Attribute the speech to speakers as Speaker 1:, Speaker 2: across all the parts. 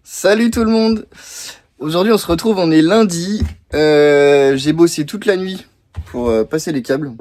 Speaker 1: Salut tout le monde. Aujourd'hui on se retrouve, on est lundi. J'ai bossé toute la nuit pour passer les câbles.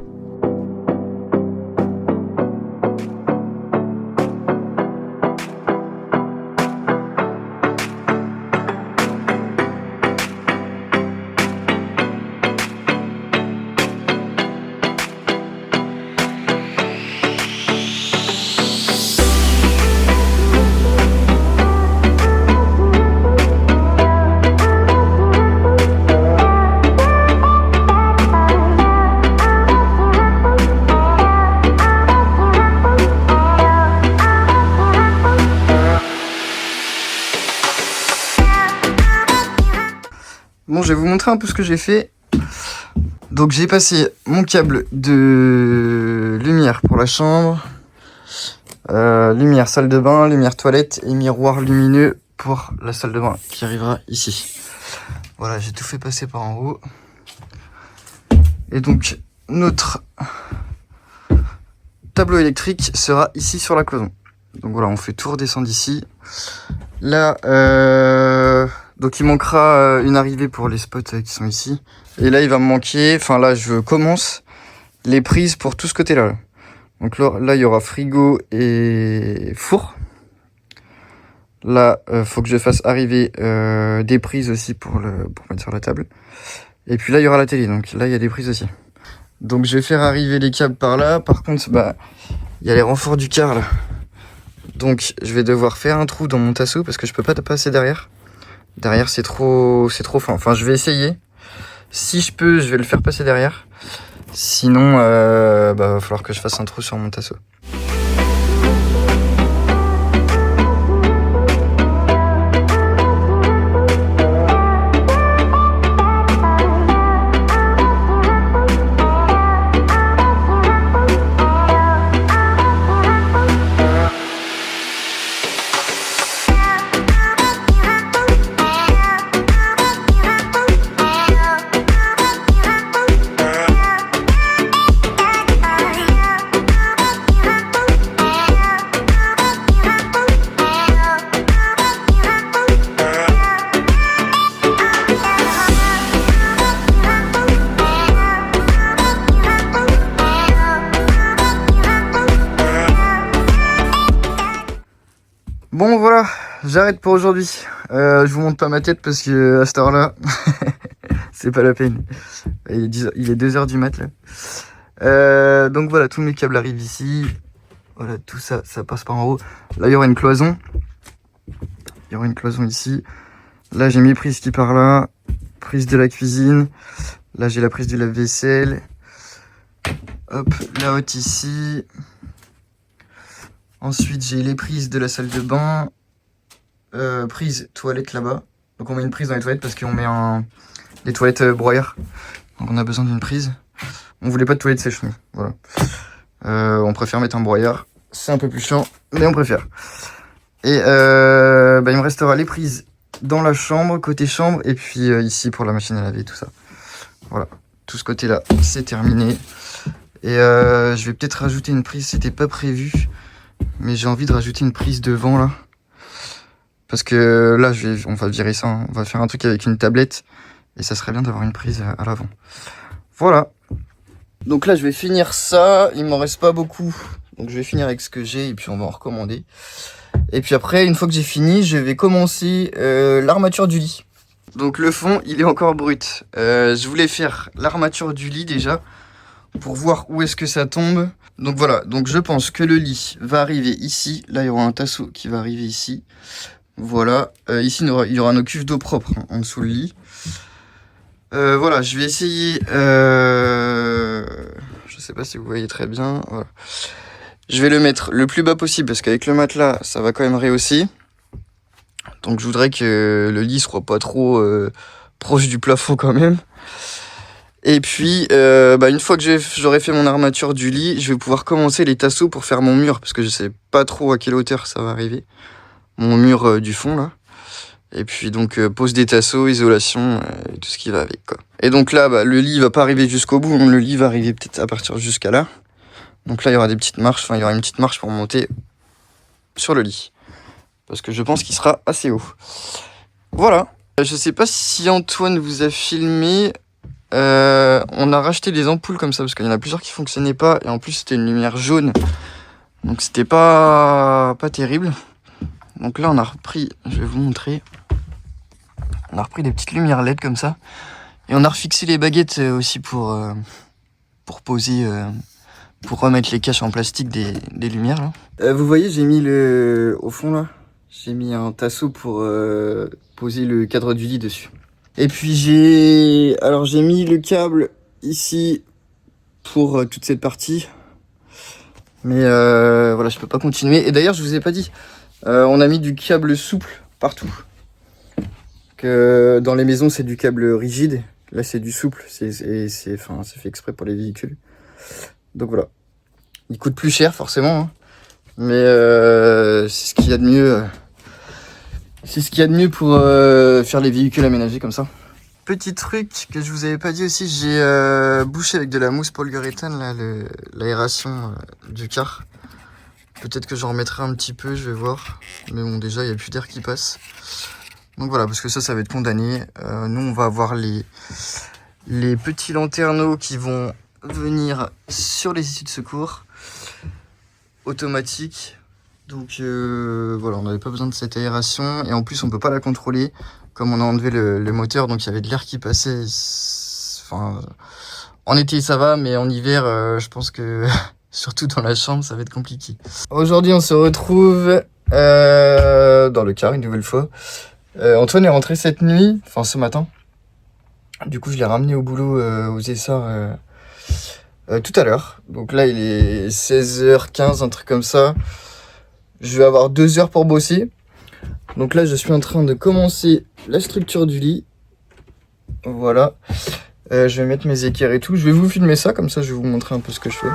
Speaker 1: Bon, je vais vous montrer un peu ce que j'ai fait. Donc j'ai passé mon câble de lumière pour la chambre, lumière salle de bain, lumière toilette et miroir lumineux pour la salle de bain qui arrivera ici. Voilà, j'ai tout fait passer par en haut. Et donc notre tableau électrique sera ici sur la cloison. Donc voilà, on fait tout redescendre ici. Là, donc il manquera une arrivée pour les spots qui sont ici. Et là, il va me manquer, enfin là, je commence les prises pour tout ce côté-là. Donc là, il y aura frigo et four. Là, faut que je fasse arriver des prises aussi pour mettre sur la table. Et puis là, il y aura la télé. Donc là, il y a des prises aussi. Donc je vais faire arriver les câbles par là. Par contre, il y a les renforts du car là. Donc je vais devoir faire un trou dans mon tasseau parce que je peux pas passer derrière. Derrière c'est trop fin. Enfin je vais essayer. Si je peux, je vais le faire passer derrière. Sinon va falloir que je fasse un trou sur mon tasseau. Bon voilà, j'arrête pour aujourd'hui. Je vous montre pas ma tête parce que à cette heure-là, c'est pas la peine. Il est 2h du mat là. Donc voilà, tous mes câbles arrivent ici. Voilà, tout ça, ça passe par en haut. Là, il y aura une cloison. Il y aura une cloison ici. Là, j'ai mes prises qui partent là. Prise de la cuisine. Là, j'ai la prise du lave-vaisselle. Hop, la haute ici. Ensuite, j'ai les prises de la salle de bain, prise toilette là-bas. Donc on met une prise dans les toilettes parce qu'on met des toilettes broyeurs. Donc on a besoin d'une prise. On voulait pas de toilettes sèches, nous. Voilà. On préfère mettre un broyeur. C'est un peu plus chiant, mais on préfère. Et il me restera les prises dans la chambre, côté chambre, et puis ici pour la machine à laver, tout ça. Voilà. Tout ce côté-là, c'est terminé. Et je vais peut-être rajouter une prise, c'était pas prévu. Mais j'ai envie de rajouter une prise devant là. Parce que là, on va virer ça. Hein. On va faire un truc avec une tablette. Et ça serait bien d'avoir une prise à l'avant. Voilà. Donc là, je vais finir ça. Il m'en reste pas beaucoup. Donc je vais finir avec ce que j'ai et puis on va en recommander. Et puis après, une fois que j'ai fini, je vais commencer l'armature du lit. Donc le fond, il est encore brut. Je voulais faire l'armature du lit déjà. Pour voir où est-ce que ça tombe. Donc voilà, donc je pense que le lit va arriver ici. Là, il y aura un tasseau qui va arriver ici. Voilà, ici, il y aura nos cuves d'eau propre en dessous le lit. Voilà, je vais essayer... je sais pas si vous voyez très bien. Voilà. Je vais le mettre le plus bas possible parce qu'avec le matelas, ça va quand même rehausser. Donc je voudrais que le lit soit pas trop proche du plafond quand même. Et puis, une fois que j'aurai fait mon armature du lit, je vais pouvoir commencer les tasseaux pour faire mon mur. Parce que je sais pas trop à quelle hauteur ça va arriver. Mon mur du fond, là. Et puis, donc, pose des tasseaux, isolation, et tout ce qui va avec, quoi. Et donc là, le lit va pas arriver jusqu'au bout. Le lit va arriver peut-être à partir jusqu'à là. Donc là, il y aura des petites marches. Enfin, il y aura une petite marche pour monter sur le lit. parce que je pense qu'il sera assez haut. Voilà. Je sais pas si Antoine vous a filmé. On a racheté des ampoules comme ça parce qu'il y en a plusieurs qui fonctionnaient pas et en plus c'était une lumière jaune, donc c'était pas terrible. Donc là on a repris, je vais vous montrer, on a repris des petites lumières LED comme ça et on a refixé les baguettes aussi pour poser, pour remettre les caches en plastique des lumières là. Vous voyez, j'ai mis au fond là, j'ai mis un tasseau pour poser le cadre du lit dessus. Et puis j'ai mis le câble ici pour toute cette partie. Mais voilà, je peux pas continuer. Et d'ailleurs, je vous ai pas dit, on a mis du câble souple partout. Que dans les maisons, c'est du câble rigide. Là, c'est du souple. C'est fait exprès pour les véhicules. Donc voilà. Il coûte plus cher, forcément. Hein. Mais c'est ce qu'il y a de mieux. C'est ce qu'il y a de mieux pour faire les véhicules aménagés comme ça. Petit truc que je vous avais pas dit aussi, j'ai bouché avec de la mousse polyuréthane l'aération du car. Peut-être que j'en remettrai un petit peu, je vais voir. Mais bon, déjà, il n'y a plus d'air qui passe. Donc voilà, parce que ça va être condamné. Nous, on va avoir les petits lanterneaux qui vont venir sur les issues de secours. Automatiques. Donc voilà, on n'avait pas besoin de cette aération. Et en plus, on peut pas la contrôler. Comme on a enlevé le moteur, donc il y avait de l'air qui passait. Enfin, en été ça va, mais en hiver, je pense que surtout dans la chambre, ça va être compliqué. Aujourd'hui, on se retrouve dans le car une nouvelle fois. Antoine est rentré cette nuit, enfin ce matin. Du coup, je l'ai ramené au boulot aux Essarts tout à l'heure. Donc là, il est 16h15, un truc comme ça. Je vais avoir 2 heures pour bosser. Donc là, je suis en train de commencer la structure du lit. Voilà. Je vais mettre mes équerres et tout. Je vais vous filmer ça, comme ça je vais vous montrer un peu ce que je fais.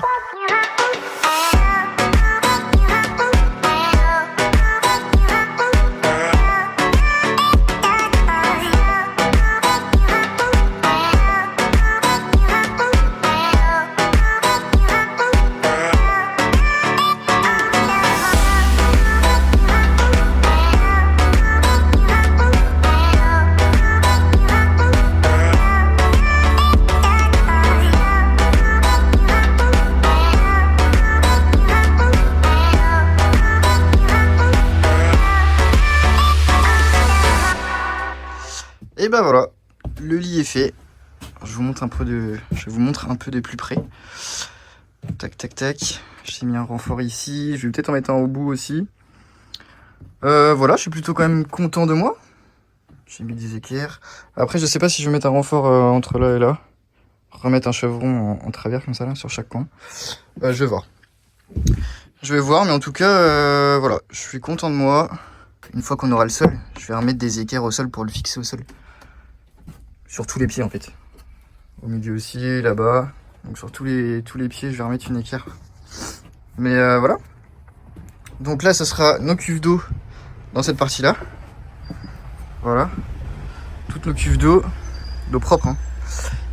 Speaker 1: Et ben voilà, le lit est fait. Je vous montre un peu de plus près. Tac, tac, tac. J'ai mis un renfort ici. Je vais peut-être en mettre un au bout aussi. Voilà, je suis plutôt quand même content de moi. J'ai mis des équerres. Après, je sais pas si je vais mettre un renfort entre là et là. Remettre un chevron en travers comme ça là sur chaque coin. Je vais voir. Mais en tout cas, voilà, je suis content de moi. Une fois qu'on aura le sol, je vais remettre des équerres au sol pour le fixer au sol. Sur tous les pieds en fait. Au milieu aussi, là-bas. Donc sur tous les pieds, je vais remettre une équerre. Mais voilà. Donc là, ça sera nos cuves d'eau dans cette partie-là. Voilà. Toutes nos cuves d'eau propre. Hein.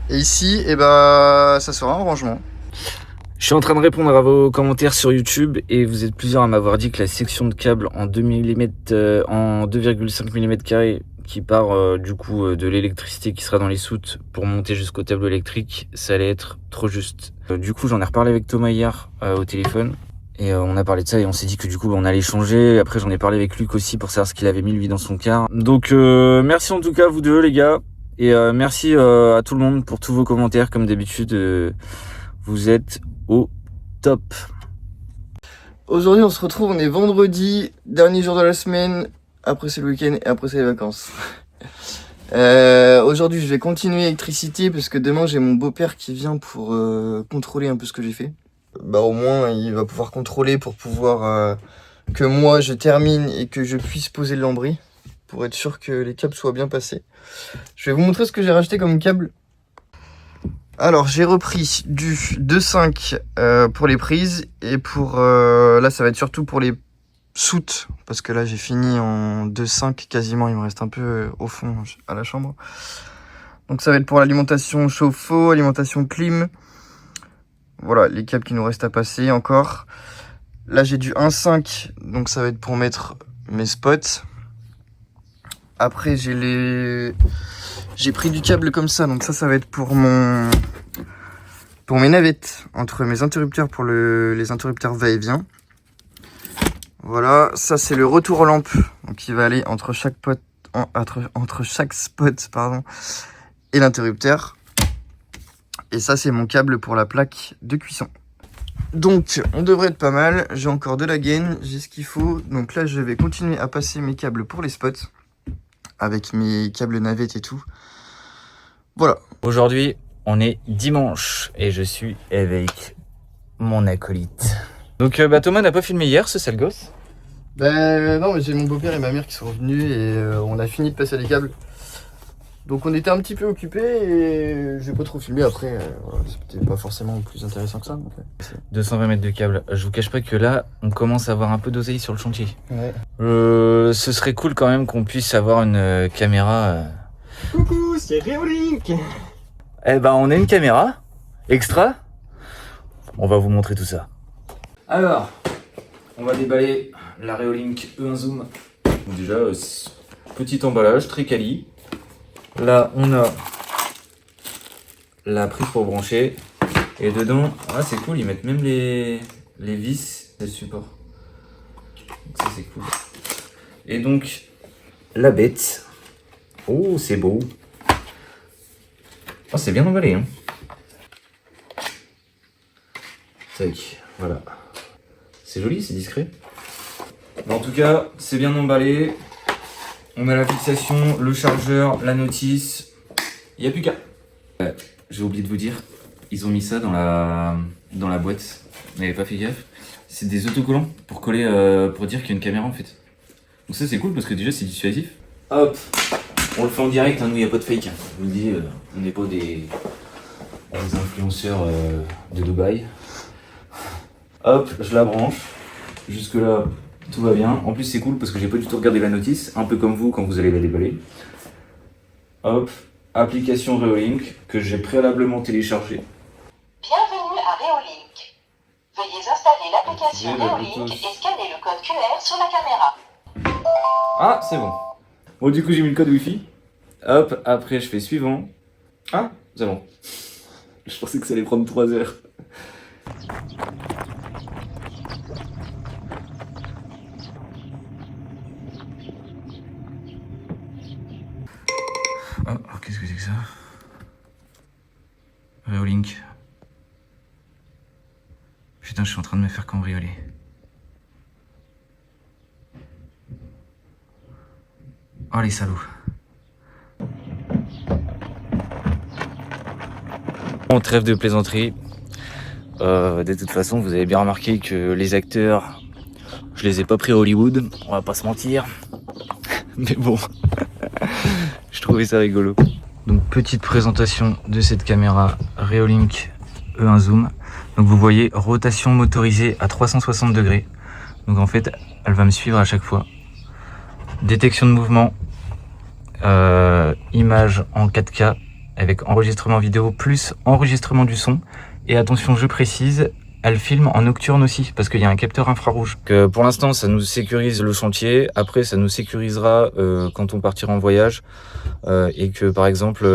Speaker 1: Et ici, ça sera un rangement.
Speaker 2: Je suis en train de répondre à vos commentaires sur YouTube et vous êtes plusieurs à m'avoir dit que la section de câble en 2 mm, en 2,5 mm carré qui part du coup de l'électricité qui sera dans les soutes pour monter jusqu'au tableau électrique, ça allait être trop juste. Du coup, j'en ai reparlé avec Thomas hier au téléphone et on a parlé de ça et on s'est dit que du coup on allait changer. Après, j'en ai parlé avec Luc aussi pour savoir ce qu'il avait mis lui dans son car. Donc merci en tout cas vous deux les gars et merci à tout le monde pour tous vos commentaires comme d'habitude. Vous êtes au top.
Speaker 1: Aujourd'hui, on se retrouve, on est vendredi, dernier jour de la semaine. Après, c'est le week-end et après, c'est les vacances. Aujourd'hui, je vais continuer l'électricité parce que demain, j'ai mon beau-père qui vient pour contrôler un peu ce que j'ai fait. Au moins, il va pouvoir contrôler pour pouvoir que moi, je termine et que je puisse poser le lambris pour être sûr que les câbles soient bien passés. Je vais vous montrer ce que j'ai racheté comme câble. Alors j'ai repris du 2,5 pour les prises et pour là ça va être surtout pour les soutes parce que là j'ai fini en 2,5 quasiment, il me reste un peu au fond à la chambre. Donc ça va être pour l'alimentation chauffe-eau, alimentation clim. Voilà les câbles qui nous restent à passer encore. Là j'ai du 1,5 donc ça va être pour mettre mes spots. Après j'ai pris du câble comme ça, donc ça va être pour mes navettes, entre mes interrupteurs pour les interrupteurs va-et-vient. Voilà, ça c'est le retour lampe, donc il va aller entre chaque spot pardon, et l'interrupteur. Et ça c'est mon câble pour la plaque de cuisson. Donc on devrait être pas mal, j'ai encore de la gaine, j'ai ce qu'il faut. Donc là je vais continuer à passer mes câbles pour les spots, avec mes câbles navettes et tout. Voilà.
Speaker 2: Aujourd'hui, on est dimanche et je suis avec mon acolyte. Donc Thomas n'a pas filmé hier, ce sale gosse.
Speaker 1: Non, mais j'ai mon beau-père et ma mère qui sont venus et on a fini de passer les câbles. Donc on était un petit peu occupés et j'ai pas trop filmé après. Voilà, c'était pas forcément plus intéressant que ça. Donc,
Speaker 2: 220 mètres de câble. Je vous cache pas que là, on commence à avoir un peu d'oseille sur le chantier.
Speaker 1: ouais.
Speaker 2: Ce serait cool quand même qu'on puisse avoir une caméra.
Speaker 3: Coucou, c'est Reolink.
Speaker 2: Eh ben, on a une caméra extra. On va vous montrer tout ça. Alors, on va déballer la Reolink E1 Zoom. Donc déjà, petit emballage, très quali. Là, on a la prise pour brancher. Et dedans, ah, c'est cool, ils mettent même les vis de support. Donc ça, c'est cool. Et donc, la bête. Oh, c'est beau. Oh, c'est bien emballé, hein. Tac, voilà. C'est joli, c'est discret. Bon, en tout cas, c'est bien emballé. On a la fixation, le chargeur, la notice. Il n'y a plus qu'à. J'ai oublié de vous dire, ils ont mis ça dans la boîte. Vous n'avez pas fait gaffe. C'est des autocollants pour coller, pour dire qu'il y a une caméra en fait. Donc ça c'est cool parce que déjà c'est dissuasif. Hop, on le fait en direct, hein, nous il n'y a pas de fake. Je vous le dis, on n'est pas des influenceurs de Dubaï. Hop, je la branche. Jusque là, tout va bien. En plus c'est cool parce que j'ai pas du tout regardé la notice, un peu comme vous quand vous allez la déballer. Hop, application Reolink que j'ai préalablement téléchargée.
Speaker 4: Bienvenue à Reolink. Veuillez installer l'application Reolink et scanner le code QR sur la caméra.
Speaker 2: Ah, c'est bon. Bon, du coup, j'ai mis le code Wi-Fi. Hop, après, je fais suivant. Ah, c'est bon. Je pensais que ça allait prendre 3 heures. Oh, qu'est-ce que c'est que ça? Reolink. Putain, je suis en train de me faire cambrioler. Oh les salauds. On trêve de plaisanterie. De toute façon, vous avez bien remarqué que les acteurs, je les ai pas pris à Hollywood, on va pas se mentir. Mais bon, je trouvais ça rigolo. Donc petite présentation de cette caméra Reolink E1 Zoom. Donc vous voyez, rotation motorisée à 360 degrés. Donc en fait, elle va me suivre à chaque fois. Détection de mouvement, image en 4K avec enregistrement vidéo plus enregistrement du son. Et attention, je précise, elle filme en nocturne aussi parce qu'il y a un capteur infrarouge. Pour l'instant, ça nous sécurise le chantier. Après, ça nous sécurisera quand on partira en voyage et que par exemple,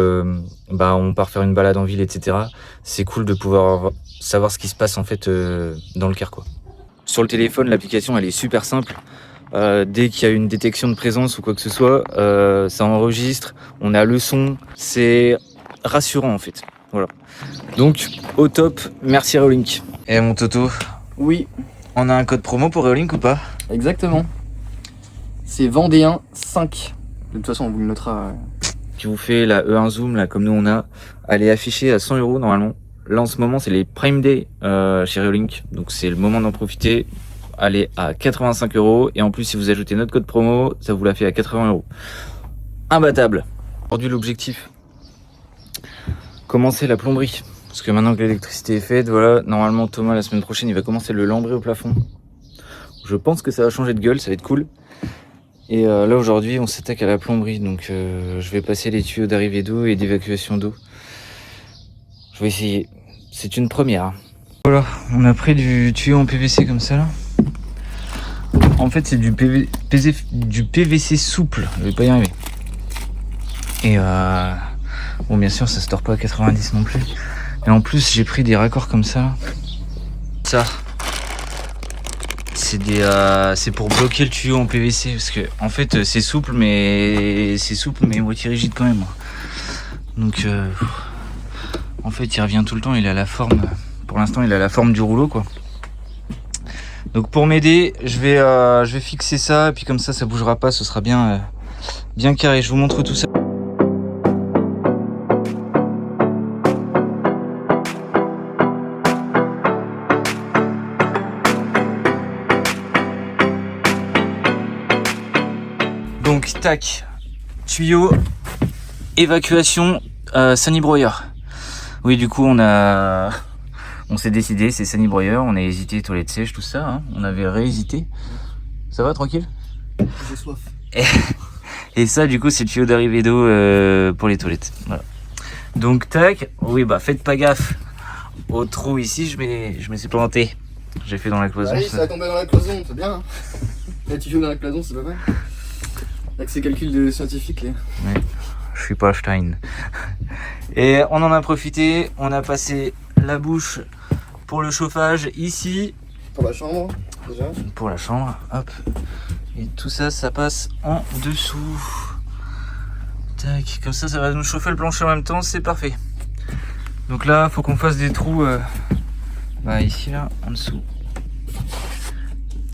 Speaker 2: on part faire une balade en ville, etc. C'est cool de pouvoir savoir ce qui se passe en fait dans le car, quoi. Sur le téléphone, l'application elle est super simple. Dès qu'il y a une détection de présence ou quoi que ce soit, ça enregistre, on a le son, c'est rassurant en fait. Voilà. Donc au top, merci Reolink. Et mon Toto,
Speaker 1: Oui,
Speaker 2: on a un code promo pour Reolink ou pas?
Speaker 1: exactement. C'est Vendéen 5. De toute façon, on vous le notera.
Speaker 2: Qui vous fait la E1 Zoom là comme nous on a, elle est affichée à 100 € normalement. Là en ce moment c'est les Prime Day chez Reolink, donc c'est le moment d'en profiter. Elle est à 85 € et en plus si vous ajoutez notre code promo, ça vous la fait à 80 €. Imbattable. Aujourd'hui l'objectif, commencer la plomberie. Parce que maintenant que l'électricité est faite, voilà, normalement Thomas la semaine prochaine il va commencer le lambris au plafond. Je pense que ça va changer de gueule, ça va être cool. Et là aujourd'hui on s'attaque à la plomberie, donc je vais passer les tuyaux d'arrivée d'eau et d'évacuation d'eau. Je vais essayer, c'est une première. Voilà, on a pris du tuyau en PVC comme ça là. En fait, c'est du PVC souple. Je vais pas y arriver. Et bon, bien sûr, ça se tord pas à 90 non plus. Et en plus, j'ai pris des raccords comme ça. Ça, c'est pour bloquer le tuyau en PVC parce que en fait, c'est souple, mais moitié rigide quand même. Donc, en fait, il revient tout le temps. Il a la forme. Pour l'instant, il a la forme du rouleau, quoi. Donc, pour m'aider, je vais fixer ça et puis comme ça bougera pas. Ce sera bien carré. Je vous montre tout ça. Donc tac, tuyau, évacuation, Sunny Broyer. Oui, du coup on s'est décidé, c'est Sunny Broyer, on a hésité, toilette sèche, tout ça, hein. On avait réhésité. Ça va, tranquille?
Speaker 1: J'ai soif.
Speaker 2: Et ça, du coup, c'est le tuyau d'arrivée d'eau pour les toilettes. Voilà. Donc tac, oui bah faites pas gaffe au trou ici, je me suis planté. J'ai fait dans la cloison.
Speaker 1: Oui, ça a tombé dans la cloison, c'est bien. Là, tu joues dans la cloison, c'est pas mal. Avec ces calculs de scientifiques là.
Speaker 2: Ouais, je suis pas Einstein. Et on en a profité, on a passé la bouche pour le chauffage ici.
Speaker 1: Pour la chambre, déjà.
Speaker 2: Pour la chambre, hop. Et tout ça, ça passe en dessous. Tac, comme ça va nous chauffer le plancher en même temps, c'est parfait. Donc là, faut qu'on fasse des trous ici, là, en dessous.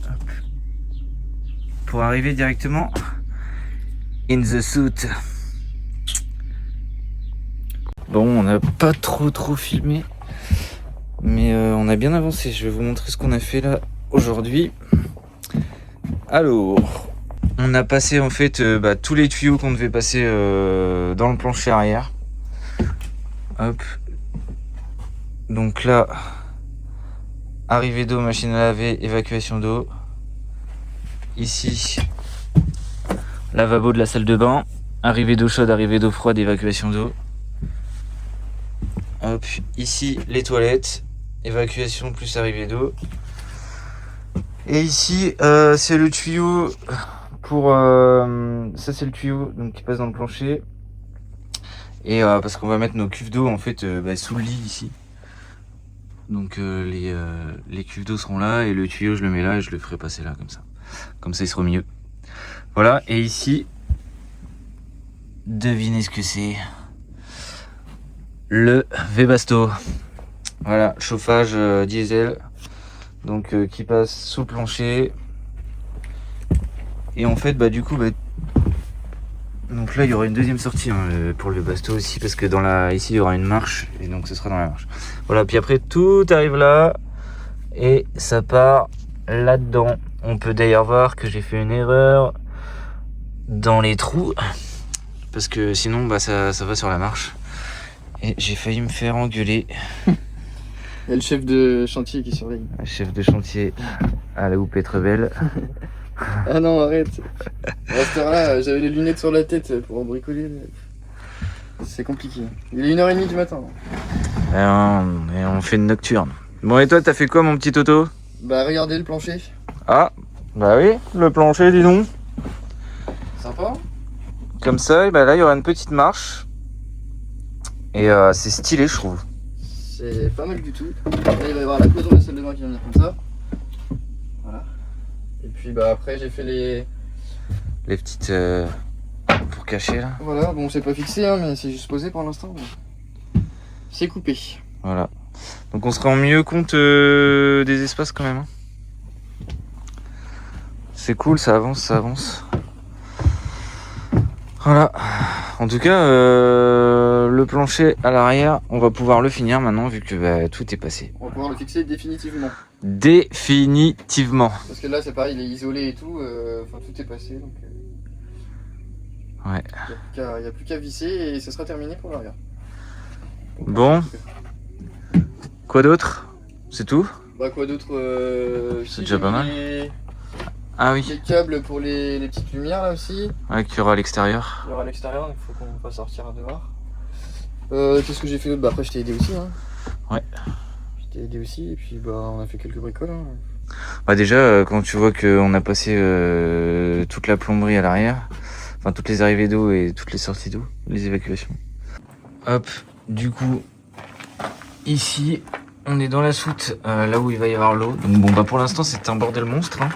Speaker 2: Hop. Pour arriver directement in the suit. Bon, on n'a pas trop filmé, mais on a bien avancé. Je vais vous montrer ce qu'on a fait là aujourd'hui. Alors, on a passé en fait tous les tuyaux qu'on devait passer dans le plancher arrière. Hop. Donc là, arrivée d'eau, machine à laver, évacuation d'eau. Ici, lavabo de la salle de bain, arrivée d'eau chaude, arrivée d'eau froide, évacuation d'eau. Hop, ici les toilettes, évacuation plus arrivée d'eau. Et ici c'est le tuyau pour ça c'est le tuyau donc qui passe dans le plancher. Et parce qu'on va mettre nos cuves d'eau en fait sous le lit ici. Donc les cuves d'eau seront là et le tuyau je le mets là et je le ferai passer là comme ça. Comme ça il sera mieux. Voilà, et ici, devinez ce que c'est. Le Webasto. Voilà, chauffage diesel. Donc qui passe sous le plancher. Et en fait, du coup, donc là il y aura une deuxième sortie pour le Webasto aussi, parce que ici il y aura une marche, et donc ce sera dans la marche. Voilà, puis après tout arrive là, et ça part là-dedans. On peut d'ailleurs voir que j'ai fait une erreur dans les trous, parce que sinon ça va sur la marche. Et j'ai failli me faire engueuler.
Speaker 1: Il y a le chef de chantier qui surveille.
Speaker 2: Le chef de chantier à la houppette rebelle.
Speaker 1: Ah non, arrête. À cette heure-là, j'avais les lunettes sur la tête pour bricoler. C'est compliqué. Il est 1h30 du matin.
Speaker 2: Et on fait une nocturne. Bon, et toi, t'as fait quoi, mon petit Toto?
Speaker 1: Regardez le plancher.
Speaker 2: Ah, bah oui, le plancher, dis donc.
Speaker 1: Sympa.
Speaker 2: Comme ça, et là, il y aura une petite marche. Et c'est stylé, je trouve.
Speaker 1: C'est pas mal du tout. Là, il va y avoir la cloison de la salle de bain qui va venir comme ça. Voilà. Et puis après, j'ai fait les
Speaker 2: petites pour cacher là.
Speaker 1: Voilà, bon, c'est pas fixé, hein, mais c'est juste posé pour l'instant. C'est coupé.
Speaker 2: Voilà. Donc on se rend mieux compte des espaces quand même. Hein. C'est cool, ça avance. Voilà. En tout cas, le plancher à l'arrière, on va pouvoir le finir maintenant vu que tout est passé.
Speaker 1: On va pouvoir le fixer définitivement.
Speaker 2: Définitivement.
Speaker 1: Parce que là, c'est pareil, il est isolé et tout. Tout est passé. Donc,
Speaker 2: ouais.
Speaker 1: Il n'y a plus qu'à visser et ce sera terminé pour l'arrière.
Speaker 2: Bon. Quoi d'autre? C'est tout?
Speaker 1: Quoi d'autre?
Speaker 2: C'est déjà pas mal. Ah oui.
Speaker 1: Les câbles pour les petites lumières là aussi.
Speaker 2: Ouais, qu'il y aura à l'extérieur.
Speaker 1: Il y aura à l'extérieur, donc il faut qu'on fasse sortir dehors. Qu'est-ce que j'ai fait d'autre? Après, je t'ai aidé aussi. Hein.
Speaker 2: Ouais.
Speaker 1: Je t'ai aidé aussi, et puis on a fait quelques bricoles. Hein.
Speaker 2: Bah déjà, quand tu vois qu'on a passé toute la plomberie à l'arrière, enfin toutes les arrivées d'eau et toutes les sorties d'eau, les évacuations. Hop, du coup, ici, on est dans la soute, là où il va y avoir l'eau. Donc bon, bah pour l'instant, c'est un bordel monstre, hein,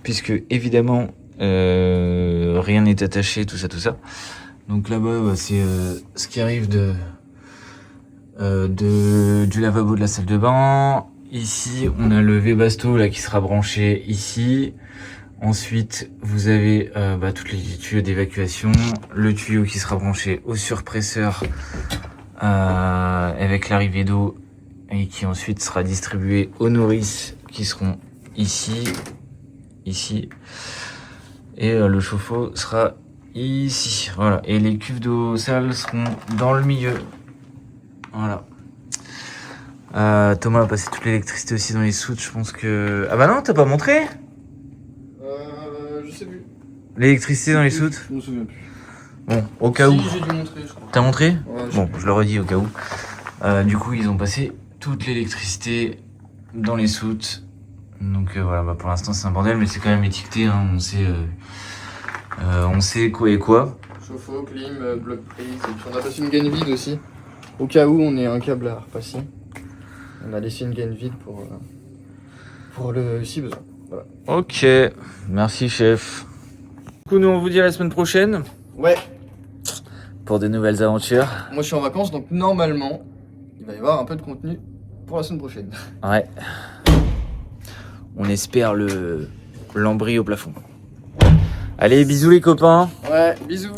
Speaker 2: puisque évidemment, rien n'est attaché, tout ça. Donc là-bas, bah, c'est ce qui arrive du lavabo de la salle de bain. Ici, on a le Webasto là qui sera branché ici. Ensuite, vous avez tous les tuyaux d'évacuation, le tuyau qui sera branché au surpresseur avec l'arrivée d'eau et qui ensuite sera distribué aux nourrices qui seront ici, et le chauffe-eau sera ici. Voilà, et les cuves d'eau sale seront dans le milieu. Voilà. Thomas a passé toute l'électricité aussi dans les soutes, je pense que... Ah bah non, t'as pas montré
Speaker 1: Je sais plus.
Speaker 2: l'électricité dans les soutes?
Speaker 1: Je me souviens plus.
Speaker 2: Bon, au cas où.
Speaker 1: Si, j'ai dû montrer, je crois.
Speaker 2: T'as montré?
Speaker 1: Ouais,
Speaker 2: Bon, je le redis au cas où. Du coup, ils ont passé toute l'électricité dans les soutes. Donc voilà, bah pour l'instant c'est un bordel, mais c'est quand même étiqueté, hein. On sait quoi et quoi.
Speaker 1: Chauffe-eau, clim, bloc prise, et puis on a passé une gaine vide aussi. Au cas où on ait un câble à repasser. On a laissé une gaine vide pour le si besoin. Voilà.
Speaker 2: Ok, merci chef. Du coup, nous on vous dit à la semaine prochaine
Speaker 1: Ouais,
Speaker 2: pour de nouvelles aventures.
Speaker 1: moi je suis en vacances donc normalement il va y avoir un peu de contenu pour la semaine prochaine.
Speaker 2: Ouais. On espère le lambris au plafond. Allez, bisous les copains.
Speaker 1: Ouais, bisous.